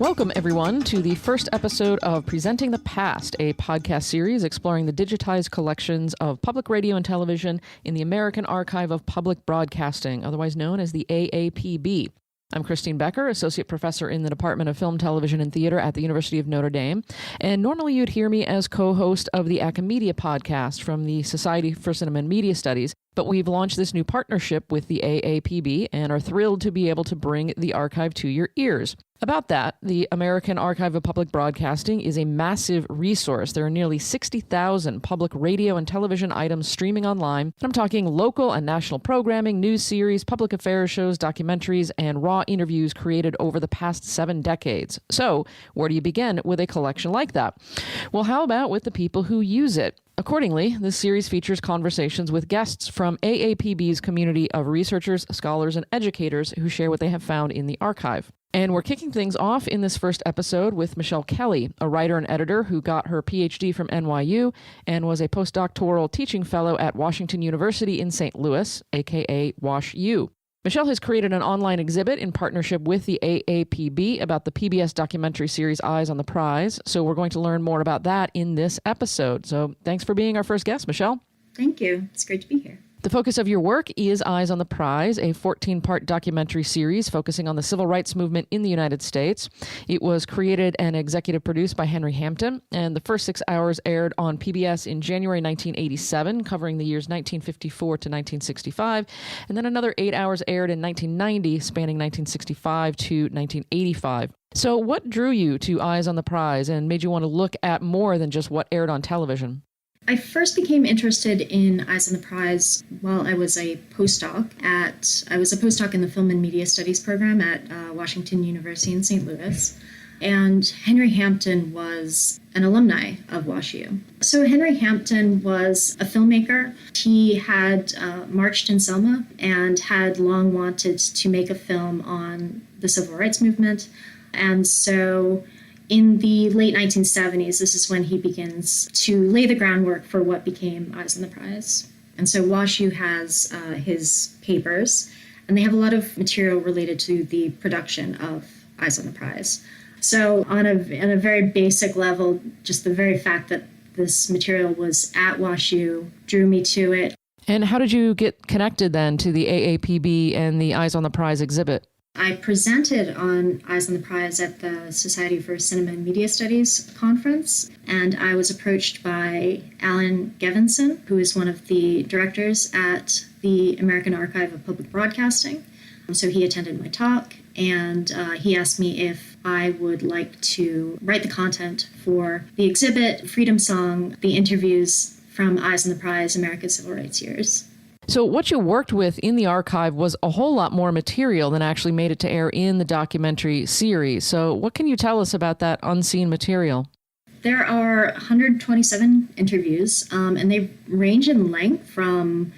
Welcome, everyone, to the first episode of Presenting the Past, a podcast series exploring the digitized collections of public radio and television in the American Archive of Public Broadcasting, otherwise known as the AAPB. I'm Christine Becker, Associate Professor in the Department of Film, Television, and Theater at the University of Notre Dame. And normally you'd hear me as co-host of the Acamedia podcast from the Society for Cinema and Media Studies. But we've launched this new partnership with the AAPB and are thrilled to be able to bring the archive to your ears. About that, the American Archive of Public Broadcasting is a massive resource. There are nearly 60,000 public radio and television items streaming online. I'm talking local and national programming, news series, public affairs shows, documentaries, and raw interviews created over the past 7 decades. So, where do you begin with a collection like that? Well, how about with the people who use it? Accordingly, this series features conversations with guests from AAPB's community of researchers, scholars, and educators who share what they have found in the archive. And we're kicking things off in this first episode with Michelle Kelley, a writer and editor who got her PhD from NYU and was a postdoctoral teaching fellow at Washington University in St. Louis, aka WashU. Michelle has created an online exhibit in partnership with the AAPB about the PBS documentary series Eyes on the Prize. So we're going to learn more about that in this episode. So thanks for being our first guest, Michelle. Thank you. It's great to be here. The focus of your work is Eyes on the Prize, a 14-part documentary series focusing on the civil rights movement in the United States. It was created and executive produced by Henry Hampton, and the first 6 hours aired on PBS in January 1987, covering the years 1954 to 1965, and then another 8 hours aired in 1990, spanning 1965 to 1985. So what drew you to Eyes on the Prize and made you want to look at more than just what aired on television? I first became interested in Eyes on the Prize while I was a postdoc in the Film and Media Studies program at Washington University in St. Louis. And Henry Hampton was an alumni of WashU. So Henry Hampton was a filmmaker. He had marched in Selma and had long wanted to make a film on the civil rights movement. And so in the late 1970s, this is when he begins to lay the groundwork for what became Eyes on the Prize. And so WashU has his papers, and they have a lot of material related to the production of Eyes on the Prize. So on a very basic level, just the very fact that this material was at WashU drew me to it. And how did you get connected then to the AAPB and the Eyes on the Prize exhibit? I presented on Eyes on the Prize at the Society for Cinema and Media Studies conference, and I was approached by Alan Gevinson, who is one of the directors at the American Archive of Public Broadcasting. So he attended my talk, and he asked me if I would like to write the content for the exhibit, Freedom Song, the interviews from Eyes on the Prize, America's Civil Rights Years. So what you worked with in the archive was a whole lot more material than actually made it to air in the documentary series. So what can you tell us about that unseen material? There are 127 interviews, and they range in length from,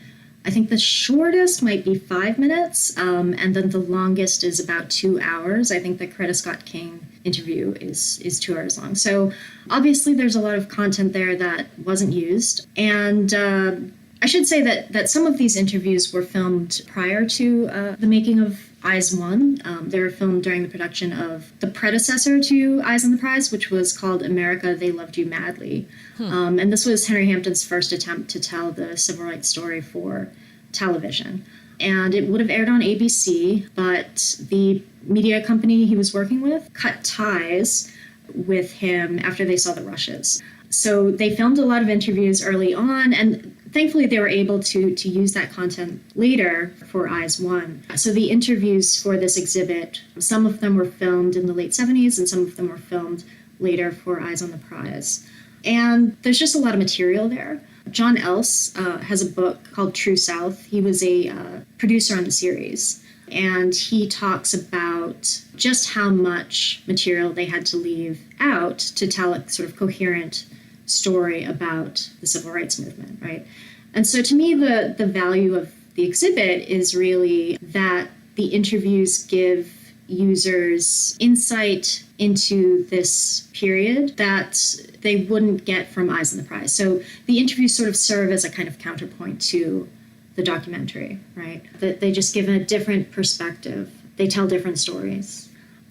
I think the shortest might be 5 minutes, and then the longest is about 2 hours. I think the Coretta Scott King interview is 2 hours long. So obviously there's a lot of content there that wasn't used. And I should say that some of these interviews were filmed prior to the making of Eyes 1. They were filmed during the production of the predecessor to Eyes on the Prize, which was called America, They Loved You Madly. And this was Henry Hampton's first attempt to tell the civil rights story for television. And it would have aired on ABC, but the media company he was working with cut ties with him after they saw the rushes. So they filmed a lot of interviews early on, and thankfully they were able to use that content later for Eyes 1. So the interviews for this exhibit, some of them were filmed in the late 70s and some of them were filmed later for Eyes on the Prize. And there's just a lot of material there. John Else has a book called True South. He was a producer on the series, and he talks about just how much material they had to leave out to tell a sort of coherent story about the civil rights movement, right? And so to me, the value of the exhibit is really that the interviews give users insight into this period that they wouldn't get from Eyes on the Prize. So the interviews sort of serve as a kind of counterpoint to the documentary, right? That they just give a different perspective. They tell different stories.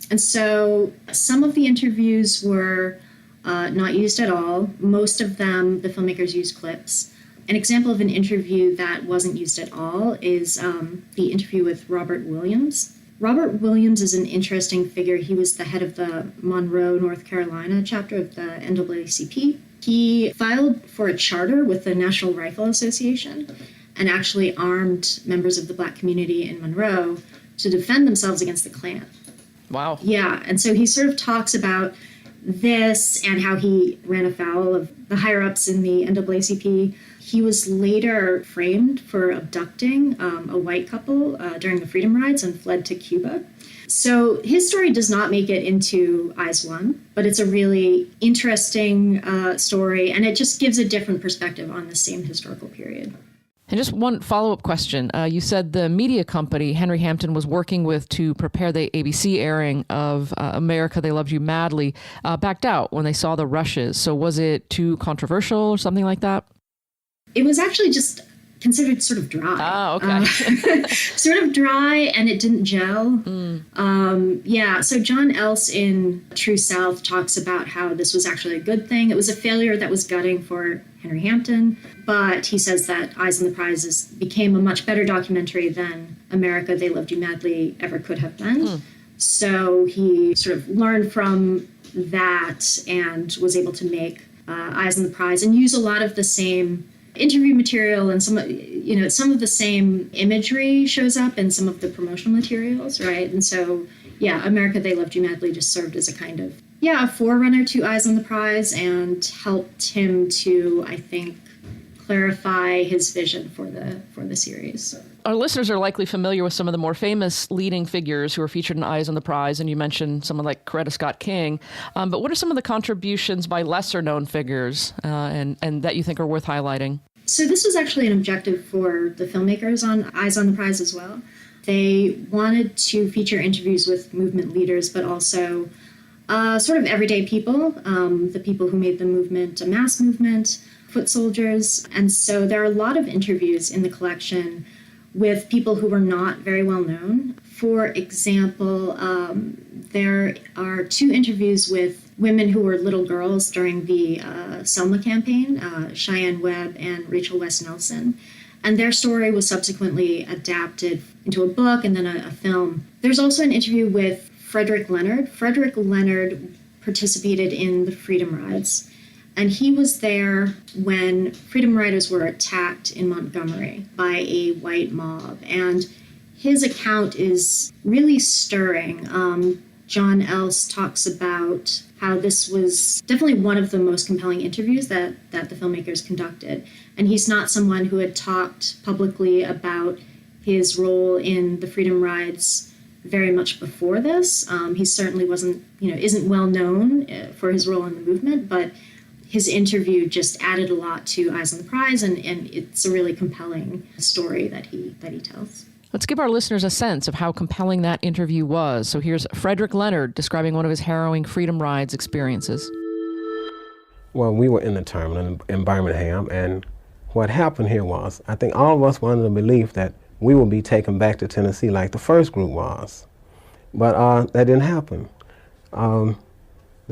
And so some of the interviews were not used at all. Most of them, the filmmakers used clips. An example of an interview that wasn't used at all is the interview with Robert Williams. Robert Williams is an interesting figure. He was the head of the Monroe, North Carolina chapter of the NAACP. He filed for a charter with the National Rifle Association and actually armed members of the Black community in Monroe to defend themselves against the Klan. Wow. Yeah, and so he sort of talks about this and how he ran afoul of the higher-ups in the NAACP. He was later framed for abducting a white couple during the Freedom Rides and fled to Cuba. So his story does not make it into Eyes One, but it's a really interesting story, and it just gives a different perspective on the same historical period. And just one follow-up question. You said the media company Henry Hampton was working with to prepare the ABC airing of America, They Loved You Madly, backed out when they saw the rushes. So was it too controversial or something like that? It was actually just considered sort of dry. Oh, okay. Sort of dry, and it didn't gel. So John Else in True South talks about how this was actually a good thing. It was a failure that was gutting for Henry Hampton, but he says that Eyes on the Prize became a much better documentary than America, They Loved You Madly ever could have been. So he sort of learned from that and was able to make Eyes on the Prize and use a lot of the same interview material, and some of the same imagery shows up in some of the promotional materials, right? And so, America, They Loved You Madly just served as a kind of, a forerunner to Eyes on the Prize and helped him to, I think, clarify his vision for the series. Our listeners are likely familiar with some of the more famous leading figures who are featured in Eyes on the Prize, and you mentioned someone like Coretta Scott King. But what are some of the contributions by lesser-known figures and that you think are worth highlighting? So this was actually an objective for the filmmakers on Eyes on the Prize as well. They wanted to feature interviews with movement leaders, but also sort of everyday people, the people who made the movement a mass movement, foot soldiers. And so there are a lot of interviews in the collection with people who were not very well known. For example, there are 2 interviews with women who were little girls during the Selma campaign, Cheyenne Webb and Rachel West Nelson. And their story was subsequently adapted into a book and then a film. There's also an interview with Frederick Leonard. Frederick Leonard participated in the Freedom Rides. And he was there when Freedom Riders were attacked in Montgomery by a white mob. And his account is really stirring. John Else talks about how this was definitely one of the most compelling interviews that the filmmakers conducted. And he's not someone who had talked publicly about his role in the Freedom Rides very much before this. He certainly isn't well known for his role in the movement, but his interview just added a lot to Eyes on the Prize, and it's a really compelling story that he tells. Let's give our listeners a sense of how compelling that interview was. So here's Frederick Leonard describing one of his harrowing Freedom Rides experiences. Well, we were in the terminal in Birmingham, and what happened here was, I think all of us were under the belief that we would be taken back to Tennessee like the first group was. But that didn't happen. The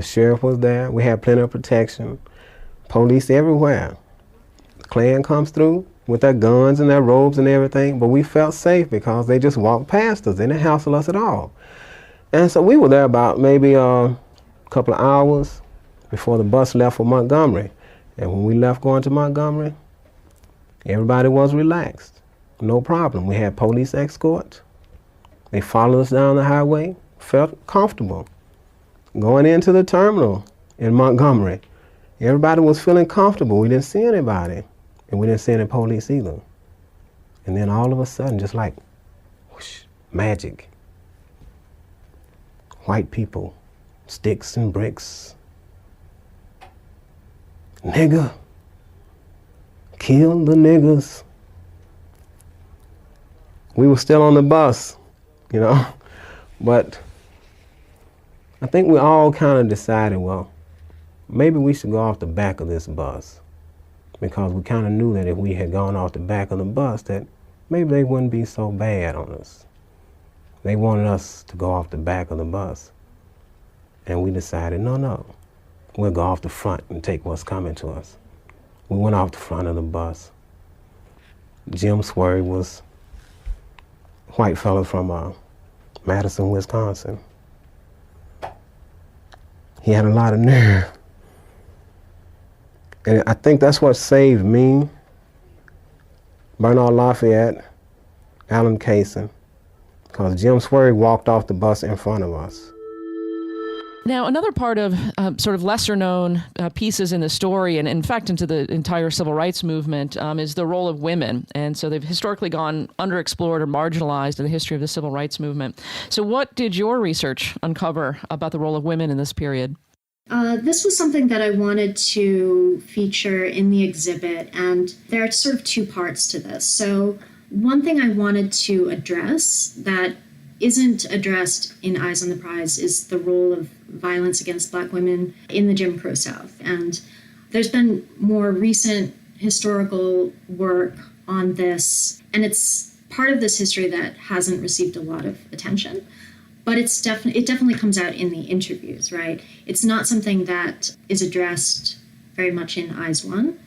sheriff was there. We had plenty of protection. Police everywhere. The Klan comes through with their guns and their robes and everything, but we felt safe because they just walked past us. They didn't hassle us at all. And so we were there about maybe a couple of hours before the bus left for Montgomery. And when we left going to Montgomery, everybody was relaxed. No problem. We had police escort. They followed us down the highway, felt comfortable. Going into the terminal in Montgomery, everybody was feeling comfortable. We didn't see anybody, and we didn't see any police either. And then all of a sudden, just like whoosh, magic. White people, sticks and bricks. Nigger, kill the niggers. We were still on the bus, but I think we all kind of decided, well, maybe we should go off the back of this bus, because we kind of knew that if we had gone off the back of the bus, that maybe they wouldn't be so bad on us. They wanted us to go off the back of the bus. And we decided, no, we'll go off the front and take what's coming to us. We went off the front of the bus. Jim Swery was a white fellow from Madison, Wisconsin. He had a lot of nerve. And I think that's what saved me, Bernard Lafayette, Alan Kaysen, because Jim Swery walked off the bus in front of us. Now, another part of sort of lesser-known pieces in the story, and in fact into the entire civil rights movement, is the role of women. And so they've historically gone underexplored or marginalized in the history of the civil rights movement. So what did your research uncover about the role of women in this period? This was something that I wanted to feature in the exhibit, and there are sort of two parts to this. So one thing I wanted to address that isn't addressed in Eyes on the Prize is the role of violence against Black women in the Jim Crow South. And there's been more recent historical work on this, and it's part of this history that hasn't received a lot of attention. But it definitely comes out in the interviews, right? It's not something that is addressed very much in Eyes 1,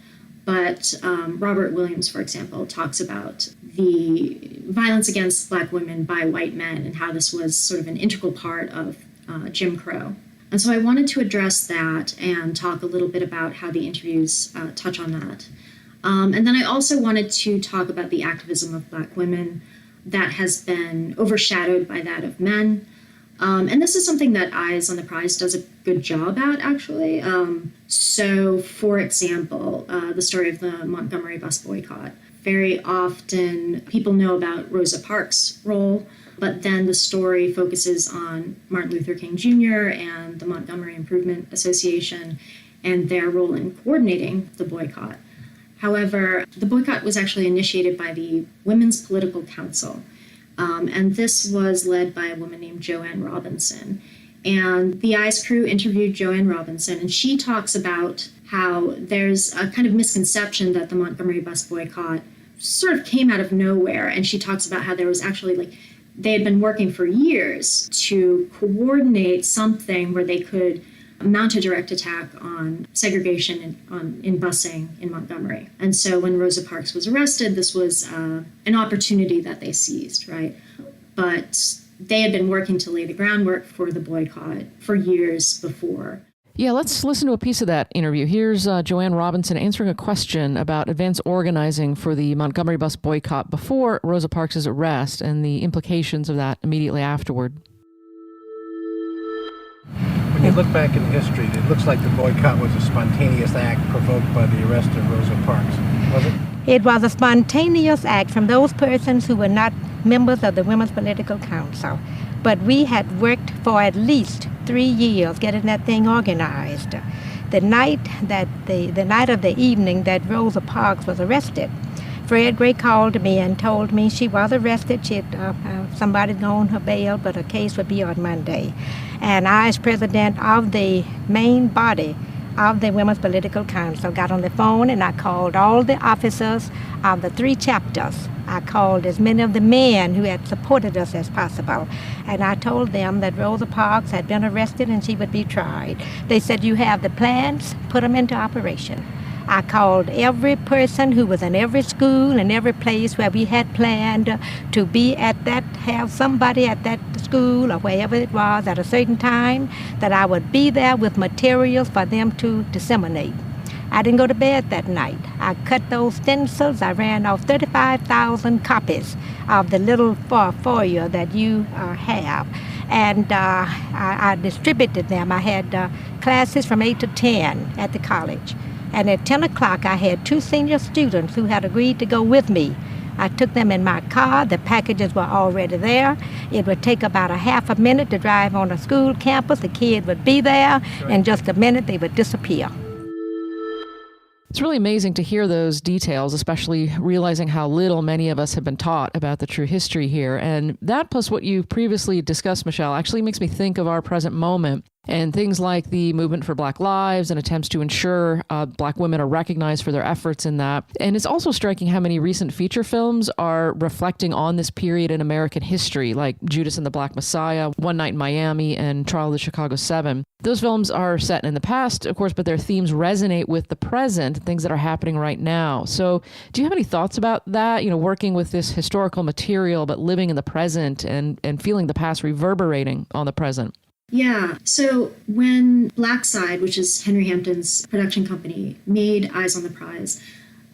but Robert Williams, for example, talks about the violence against Black women by white men and how this was sort of an integral part of Jim Crow. And so I wanted to address that and talk a little bit about how the interviews touch on that. And then I also wanted to talk about the activism of Black women that has been overshadowed by that of men. And this is something that Eyes on the Prize does a good job at, actually. So, for example, the story of the Montgomery bus boycott. Very often people know about Rosa Parks' role, but then the story focuses on Martin Luther King Jr. and the Montgomery Improvement Association and their role in coordinating the boycott. However, the boycott was actually initiated by the Women's Political Council, and this was led by a woman named Joanne Robinson. And the Eyes crew interviewed Joanne Robinson, and she talks about how there's a kind of misconception that the Montgomery bus boycott sort of came out of nowhere. And she talks about how there was actually, they had been working for years to coordinate something where they could mount a direct attack on segregation in busing in Montgomery. And so when Rosa Parks was arrested, this was an opportunity that they seized, right? But they had been working to lay the groundwork for the boycott for years before. Yeah, let's listen to a piece of that interview. Here's Joanne Robinson answering a question about advance organizing for the Montgomery bus boycott before Rosa Parks' arrest and the implications of that immediately afterward. When you look back in history, it looks like the boycott was a spontaneous act provoked by the arrest of Rosa Parks, was it? It was a spontaneous act from those persons who were not members of the Women's Political Council. But we had worked for at least 3 years getting that thing organized. The night of the evening that Rosa Parks was arrested, Fred Gray called me and told me she was arrested. Somebody'd gone her bail, but her case would be on Monday. And I, as president of the main body of the Women's Political Council, got on the phone and I called all the officers of the 3 chapters. I called as many of the men who had supported us as possible. And I told them that Rosa Parks had been arrested and she would be tried. They said, "You have the plans, put them into operation." I called every person who was in every school and every place where we had planned to be at that, have somebody at that school or wherever it was at a certain time, that I would be there with materials for them to disseminate. I didn't go to bed that night. I cut those stencils. I ran off 35,000 copies of the little foyer that you have. And I distributed them. I had classes from 8 to 10 at the college. And at 10 o'clock, I had 2 senior students who had agreed to go with me. I took them in my car. The packages were already there. It would take about a half a minute to drive on a school campus. The kid would be there. In just a minute, they would disappear. It's really amazing to hear those details, especially realizing how little many of us have been taught about the true history here. And that plus what you previously discussed, Michelle, actually makes me think of our present moment. And things like the movement for Black lives and attempts to ensure Black women are recognized for their efforts in that. And it's also striking how many recent feature films are reflecting on this period in American history, like Judas and the Black Messiah, One Night in Miami, and Trial of the Chicago Seven. Those films are set in the past, of course, but their themes resonate with the present, things that are happening right now. So do you have any thoughts about that, working with this historical material, but living in the present and feeling the past reverberating on the present? Yeah. So when Black Side, which is Henry Hampton's production company, made Eyes on the Prize,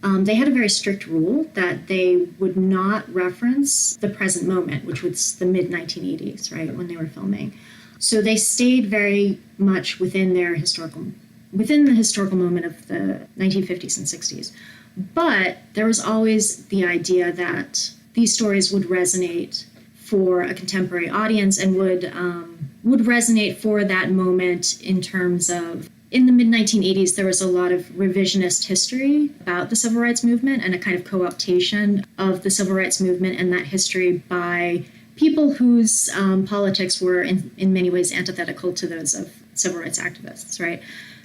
they had a very strict rule that they would not reference the present moment, which was the mid-1980s, right, when they were filming. So they stayed very much within the historical moment of the 1950s and 60s. But there was always the idea that these stories would resonate for a contemporary audience and would resonate for that moment in terms of, in the mid-1980s, there was a lot of revisionist history about the civil rights movement and a kind of co-optation of the civil rights movement and that history by people whose politics were in many ways antithetical to those of civil rights activists, right?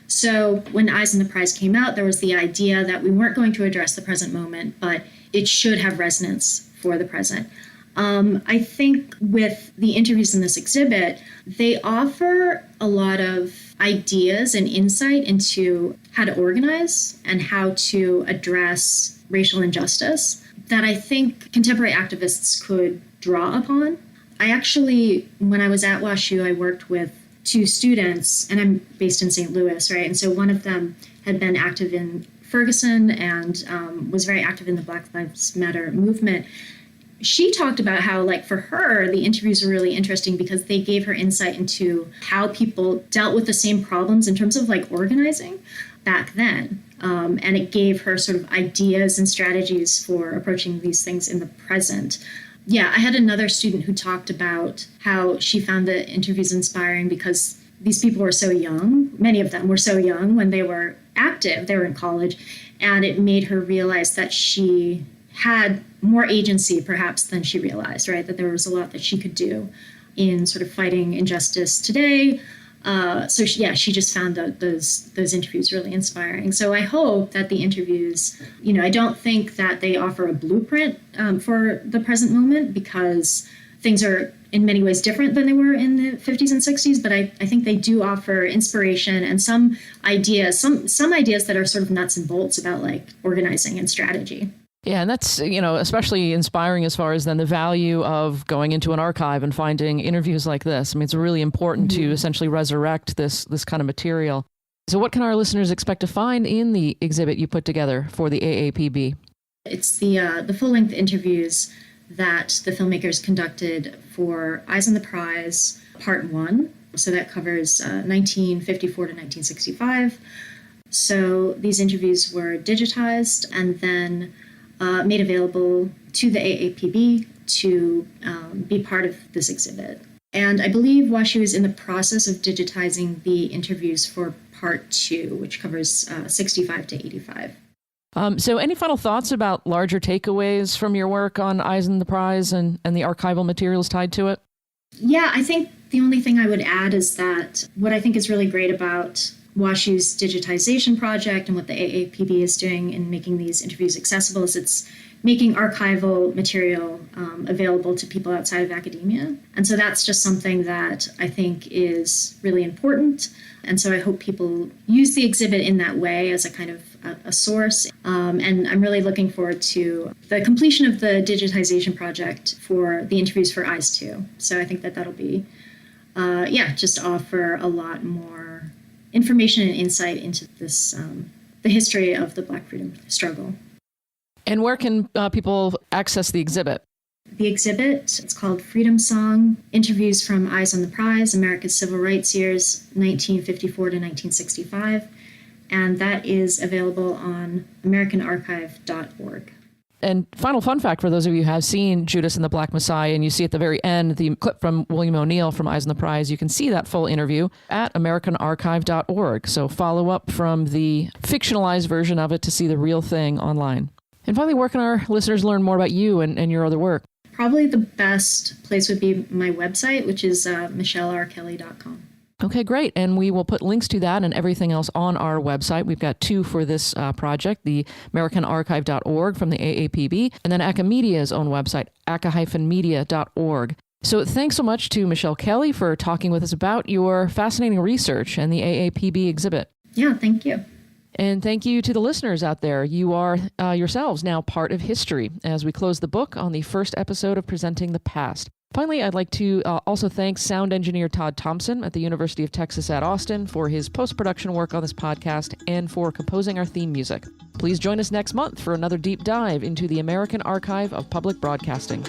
So when Eyes on the Prize came out, there was the idea that we weren't going to address the present moment, but it should have resonance for the present. I think with the interviews in this exhibit, they offer a lot of ideas and insight into how to organize and how to address racial injustice that I think contemporary activists could draw upon. I actually, when I was at WashU, I worked with two students, and I'm based in St. Louis, right? And so one of them had been active in Ferguson and was very active in the Black Lives Matter movement. She talked about how, like, for her, the interviews were really interesting because they gave her insight into how people dealt with the same problems in terms of, like, organizing back then. And it gave her sort of ideas and strategies for approaching these things in the present. Yeah, I had another student who talked about how she found the interviews inspiring because these people were so young. Many of them were so young when they were active. They were in college. And it made her realize that she had more agency, perhaps, than she realized, right? That there was a lot that she could do in sort of fighting injustice today. She just found those interviews really inspiring. So I hope that the interviews, I don't think that they offer a blueprint for the present moment because things are in many ways different than they were in the 50s and 60s, but I think they do offer inspiration and some ideas that are sort of nuts and bolts about, like, organizing and strategy. Yeah, and that's, especially inspiring as far as then the value of going into an archive and finding interviews like this. I mean, it's really important to essentially resurrect this kind of material. So what can our listeners expect to find in the exhibit you put together for the AAPB? It's the full-length interviews that the filmmakers conducted for Eyes on the Prize, Part 1. So that covers 1954 to 1965. So these interviews were digitized and then made available to the AAPB to be part of this exhibit. And I believe WashU is in the process of digitizing the interviews for Part 2, which covers 65 to 85. So any final thoughts about larger takeaways from your work on Eyes on the Prize and the archival materials tied to it? Yeah, I think the only thing I would add is that what I think is really great about WashU's digitization project and what the AAPB is doing in making these interviews accessible is it's making archival material available to people outside of academia. And so that's just something that I think is really important. And so I hope people use the exhibit in that way as a kind of a source. And I'm really looking forward to the completion of the digitization project for the interviews for Eyes 2. So I think that'll be, just offer a lot more information and insight into this, the history of the Black freedom struggle. And where can people access the exhibit? The exhibit, it's called Freedom Song, Interviews from Eyes on the Prize, America's Civil Rights Years, 1954 to 1965. And that is available on AmericanArchive.org. And final fun fact for those of you who have seen Judas and the Black Messiah, and you see at the very end the clip from William O'Neill from Eyes on the Prize, you can see that full interview at AmericanArchive.org. So follow up from the fictionalized version of it to see the real thing online. And finally, where can our listeners learn more about you and your other work? Probably the best place would be my website, which is michellerkelley.com. Okay, great. And we will put links to that and everything else on our website. We've got two for this project, the AmericanArchive.org from the AAPB, and then Acamedia's own website, aca-media.org. So thanks so much to Michelle Kelley for talking with us about your fascinating research and the AAPB exhibit. Yeah, thank you. And thank you to the listeners out there. You are yourselves now part of history as we close the book on the first episode of Presenting the Past. Finally, I'd like to also thank sound engineer Todd Thompson at the University of Texas at Austin for his post-production work on this podcast and for composing our theme music. Please join us next month for another deep dive into the American Archive of Public Broadcasting.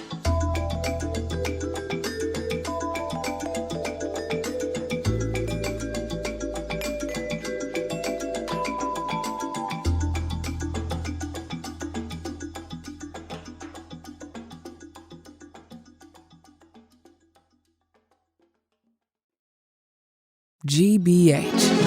GBH.